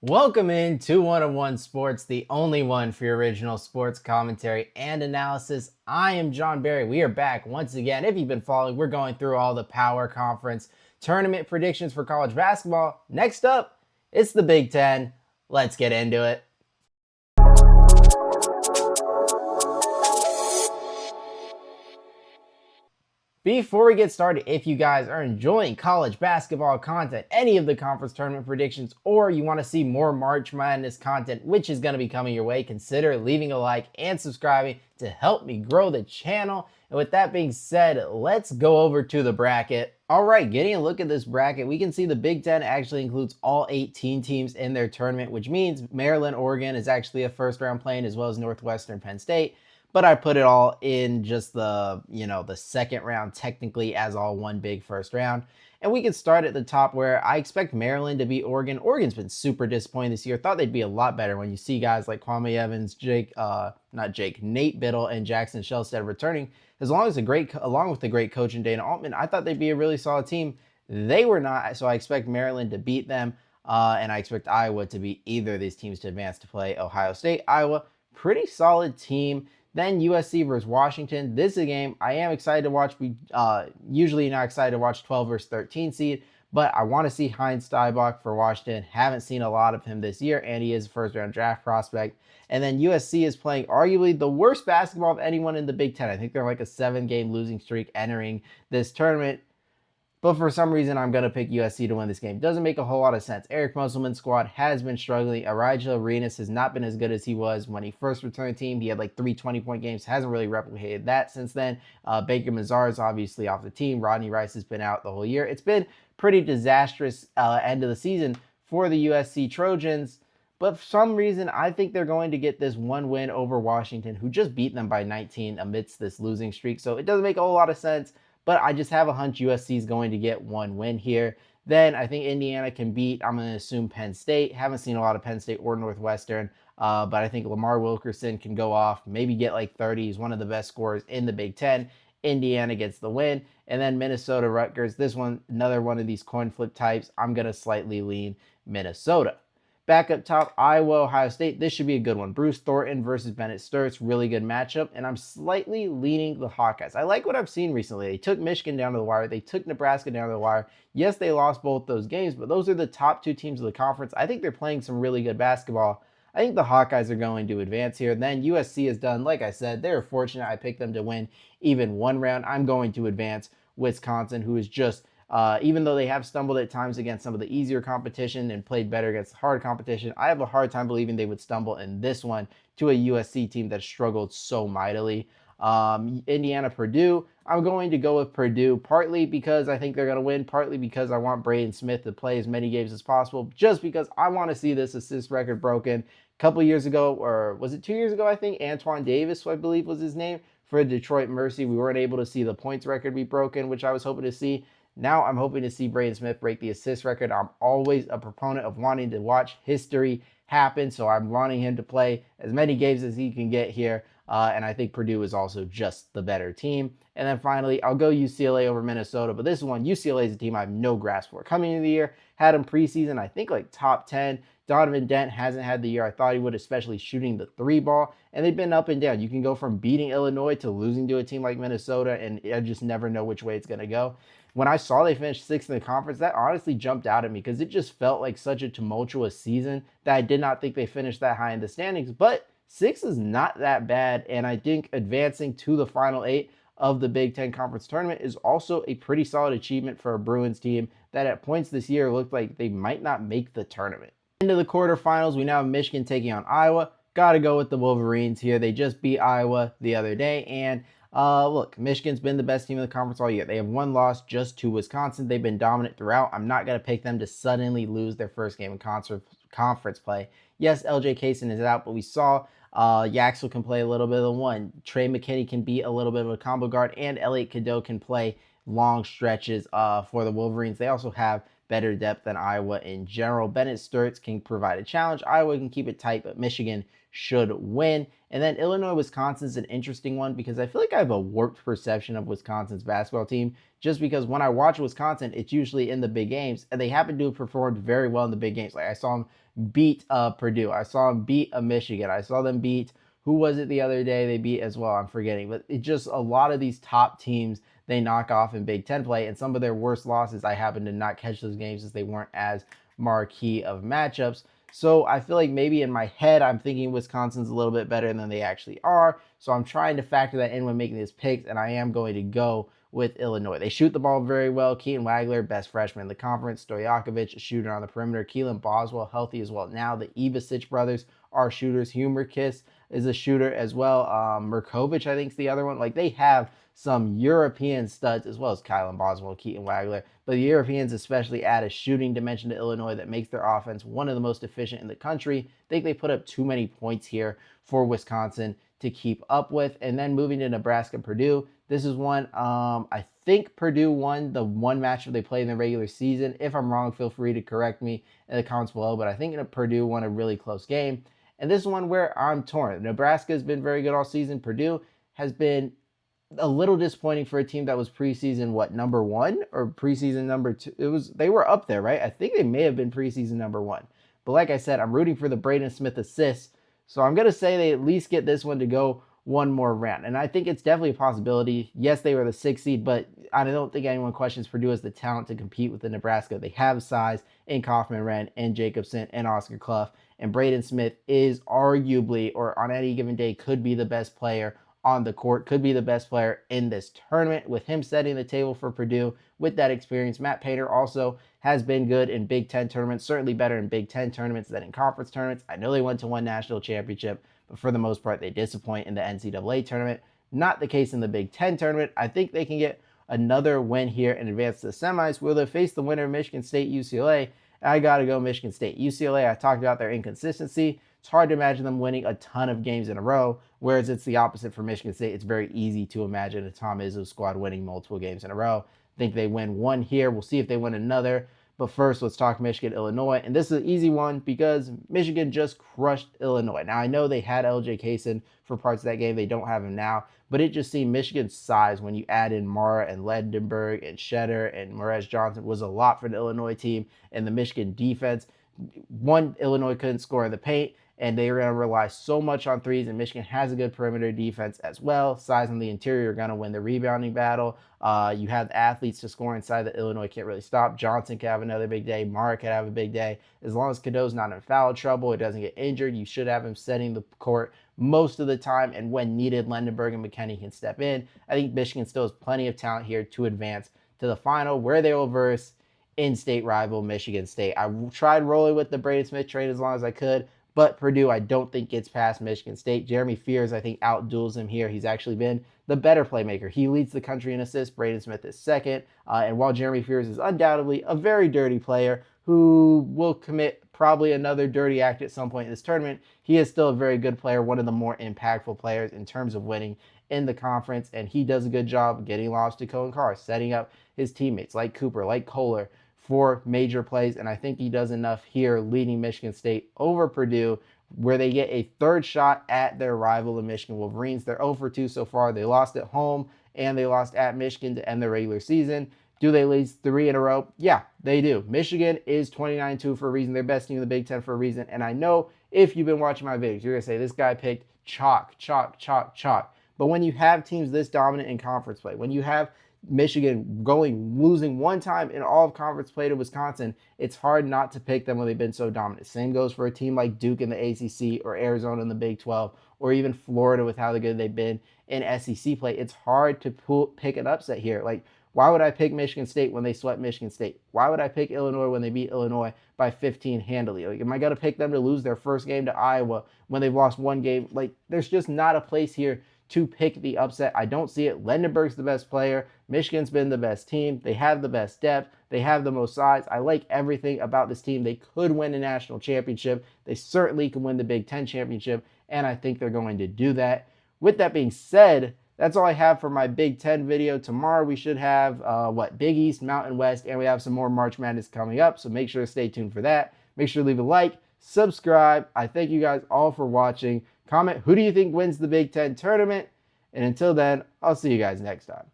Welcome in to One on One Sports, the only one for your original sports commentary and analysis. I am John Barry. We are back once again. If you've been following, we're going through all the Power Conference tournament predictions for college basketball. Next up, it's the Big Ten. Let's get into it. Before we get started, if you guys are enjoying college basketball content, any of the conference tournament predictions, or you want to see more March Madness content, which is going to be coming your way, consider leaving a like and subscribing to help me grow the channel. And with that being said, let's go over to the bracket. All right, getting a look at this bracket, we can see the Big Ten actually includes all 18 teams in their tournament, which means Maryland, Oregon is actually a first round play-in, as well as Northwestern, Penn State. But I put it all in just the second round, technically, as all one big first round. And we can start at the top, where I expect Maryland to beat Oregon. Oregon's been super disappointing this year. Thought they'd be a lot better when you see guys like Kwame Evans, Nate Biddle, and Jackson Shelstead returning. Along with the great coach in Dana Altman, I thought they'd be a really solid team. They were not, so I expect Maryland to beat them, and I expect Iowa to beat either of these teams to advance to play Ohio State. Iowa, pretty solid team. Then USC versus Washington. This is a game I am excited to watch. We usually not excited to watch 12 versus 13 seed, but I want to see Heinz Steinbach for Washington. Haven't seen a lot of him this year, and he is a first-round draft prospect. And then USC is playing arguably the worst basketball of anyone in the Big Ten. I think they're like a 7-game losing streak entering this tournament. But for some reason, I'm going to pick USC to win this game. Doesn't make a whole lot of sense. Eric Musselman's squad has been struggling. Elijah Arenas has not been as good as he was when he first returned to the team. He had like 3 20-point games. Hasn't really replicated that since then. Baker Mazar is obviously off the team. Rodney Rice has been out the whole year. It's been pretty disastrous end of the season for the USC Trojans. But for some reason, I think they're going to get this one win over Washington, who just beat them by 19 amidst this losing streak. So it doesn't make a whole lot of sense. But I just have a hunch USC is going to get one win here. Then I think Indiana can beat, I'm going to assume, Penn State. Haven't seen a lot of Penn State or Northwestern, but I think Lamar Wilkerson can go off, maybe get like 30. He's one of the best scorers in the Big Ten. Indiana gets the win. And then Minnesota Rutgers. This one, another one of these coin flip types. I'm going to slightly lean Minnesota. Back up top, Iowa, Ohio State. This should be a good one. Bruce Thornton versus Bennett Sturts. Really good matchup. And I'm slightly leaning the Hawkeyes. I like what I've seen recently. They took Michigan down to the wire. They took Nebraska down to the wire. Yes, they lost both those games, but those are the top 2 teams of the conference. I think they're playing some really good basketball. I think the Hawkeyes are going to advance here. Then USC is done. Like I said, they're fortunate I picked them to win even one round. I'm going to advance Wisconsin, who is just even though they have stumbled at times against some of the easier competition and played better against the hard competition, I have a hard time believing they would stumble in this one to a USC team that struggled so mightily. Indiana, Purdue. I'm going to go with Purdue, partly because I think they're going to win, partly because I want Braden Smith to play as many games as possible, just because I want to see this assist record broken. A couple years ago, or was it 2 years ago, I think, Antoine Davis, I believe was his name, for Detroit Mercy. We weren't able to see the points record be broken, which I was hoping to see. Now I'm hoping to see Braden Smith break the assist record. I'm always a proponent of wanting to watch history happen, so I'm wanting him to play as many games as he can get here, and I think Purdue is also just the better team. And then finally, I'll go UCLA over Minnesota, but this is one, UCLA is a team I have no grasp for. Coming into the year, had him preseason, I think like top 10. Donovan Dent hasn't had the year I thought he would, especially shooting the 3 ball, and they've been up and down. You can go from beating Illinois to losing to a team like Minnesota, and I just never know which way it's going to go. When I saw they finished 6th in the conference, that honestly jumped out at me because it just felt like such a tumultuous season that I did not think they finished that high in the standings. But 6 is not that bad, and I think advancing to the final 8 of the Big Ten Conference Tournament is also a pretty solid achievement for a Bruins team that at points this year looked like they might not make the tournament. Into the quarterfinals, we now have Michigan taking on Iowa. Got to go with the Wolverines here. They just beat Iowa the other day, and look, Michigan's been the best team in the conference all year. They have one loss just to Wisconsin. They've been dominant throughout. I'm not going to pick them to suddenly lose their first game in conference play. Yes, LJ Kaysen is out, but we saw Yaxel can play a little bit of the one. Trey McKinney can be a little bit of a combo guard, and Elliot Cadeau can play long stretches for the Wolverines. They also have better depth than Iowa in general. Bennett Sturts can provide a challenge. Iowa can keep it tight, but Michigan should win. And then Illinois, Wisconsin's an interesting one because I feel like I have a warped perception of Wisconsin's basketball team just because when I watch Wisconsin, it's usually in the big games, and they happen to have performed very well in the big games. Like I saw them beat Purdue. I saw them beat Michigan. I saw them beat, who was it the other day they beat as well? I'm forgetting. But it just, a lot of these top teams they knock off in Big Ten play, and some of their worst losses, I happen to not catch those games as they weren't as marquee of matchups. So I feel like maybe in my head, I'm thinking Wisconsin's a little bit better than they actually are. So I'm trying to factor that in when making these picks, and I am going to go with Illinois. They shoot the ball very well. Keaton Wagler, best freshman in the conference. Stojakovic, a shooter on the perimeter. Keelan Boswell, healthy as well. Now the Ivisic brothers are shooters. Humerkis is a shooter as well. Merkovic, I think, is the other one. Like, they have some European studs as well as Kylan Boswell, Keaton Wagler. But the Europeans especially add a shooting dimension to Illinois that makes their offense one of the most efficient in the country. I think they put up too many points here for Wisconsin to keep up with. And then moving to Nebraska, Purdue. This is one, I think Purdue won the one matchup they played in the regular season. If I'm wrong, feel free to correct me in the comments below. But I think Purdue won a really close game. And this is one where I'm torn. Nebraska has been very good all season. Purdue has been a little disappointing for a team that was preseason, number one or preseason number two? They were up there, right? I think they may have been preseason number one. But like I said, I'm rooting for the Braden Smith assist. So I'm going to say they at least get this one to go one more round. And I think it's definitely a possibility. Yes, they were the 6th seed, but I don't think anyone questions Purdue has the talent to compete with the Nebraska. They have size in Kaufman-Renn and Jacobson and Oscar Clough. And Braden Smith is arguably, or on any given day, could be the best player on the court, could be the best player in this tournament. With him setting the table for Purdue with that experience, Matt Painter also has been good in Big Ten tournaments, certainly better in Big Ten tournaments than in conference tournaments. I know they went to one national championship, but for the most part, they disappoint in the NCAA tournament. Not the case in the Big Ten tournament. I think they can get another win here and advance to the semis where they'll face the winner of Michigan State, UCLA. I got to go Michigan State. UCLA, I talked about their inconsistency. It's hard to imagine them winning a ton of games in a row, whereas it's the opposite for Michigan State. It's very easy to imagine a Tom Izzo squad winning multiple games in a row. I think they win one here. We'll see if they win another. But first, let's talk Michigan, Illinois. And this is an easy one because Michigan just crushed Illinois. Now, I know they had LJ Kaysen for parts of that game. They don't have him now. But it just seemed Michigan's size when you add in Mara and Lendenberg and Shetter and Morez Johnson was a lot for the Illinois team. And the Michigan defense, one, Illinois couldn't score in the paint, and they were going to rely so much on threes, and Michigan has a good perimeter defense as well. Size on the interior are going to win the rebounding battle. You have athletes to score inside that Illinois can't really stop. Johnson could have another big day. Mara could have a big day. As long as Cadeau's not in foul trouble, it doesn't get injured, you should have him setting the court most of the time, and when needed, Lendenberg and McKinney can step in. I think Michigan still has plenty of talent here to advance to the final, where they will verse in-state rival Michigan State. I tried rolling with the Braden Smith trade as long as I could, but Purdue, I don't think gets past Michigan State. Jeremy Fears, I think, outduels him here. He's actually been the better playmaker. He leads the country in assists. Braden Smith is second. And while Jeremy Fears is undoubtedly a very dirty player who will commit probably another dirty act at some point in this tournament, he is still a very good player, one of the more impactful players in terms of winning in the conference. And he does a good job getting lost to Cohen Carr, setting up his teammates like Cooper, like Kohler, for major plays, and I think he does enough here leading Michigan State over Purdue, where they get a third shot at their rival, the Michigan Wolverines. They're 0 for 2 so far. They lost at home, and they lost at Michigan to end the regular season. Do they lose 3 in a row? Yeah, they do. Michigan is 29-2 for a reason. They're best team in the Big Ten for a reason, and I know if you've been watching my videos, you're going to say, this guy picked chalk, chalk, chalk, chalk. But when you have teams this dominant in conference play, when you have Michigan losing one time in all of conference play to Wisconsin, it's hard not to pick them when they've been so dominant. Same goes for a team like Duke in the ACC or Arizona in the Big 12 or even Florida with how good they've been in SEC play. It's hard to pick an upset here. Like, why would I pick Michigan State when they swept Michigan State? Why would I pick Illinois when they beat Illinois by 15 handily? Like, am I going to pick them to lose their first game to Iowa when they've lost one game? Like, there's just not a place here to pick the upset. I don't see it. Lendenberg's the best player. Michigan's been the best team. They have the best depth. They have the most size. I like everything about this team. They could win a national championship. They certainly can win the Big Ten championship, and I think they're going to do that. With that being said, that's all I have for my Big Ten video. Tomorrow we should have Big East, Mountain West, and we have some more March Madness coming up. So make sure to stay tuned for that. Make sure to leave a like, subscribe. I thank you guys all for watching. Comment, who do you think wins the Big Ten tournament? And until then, I'll see you guys next time.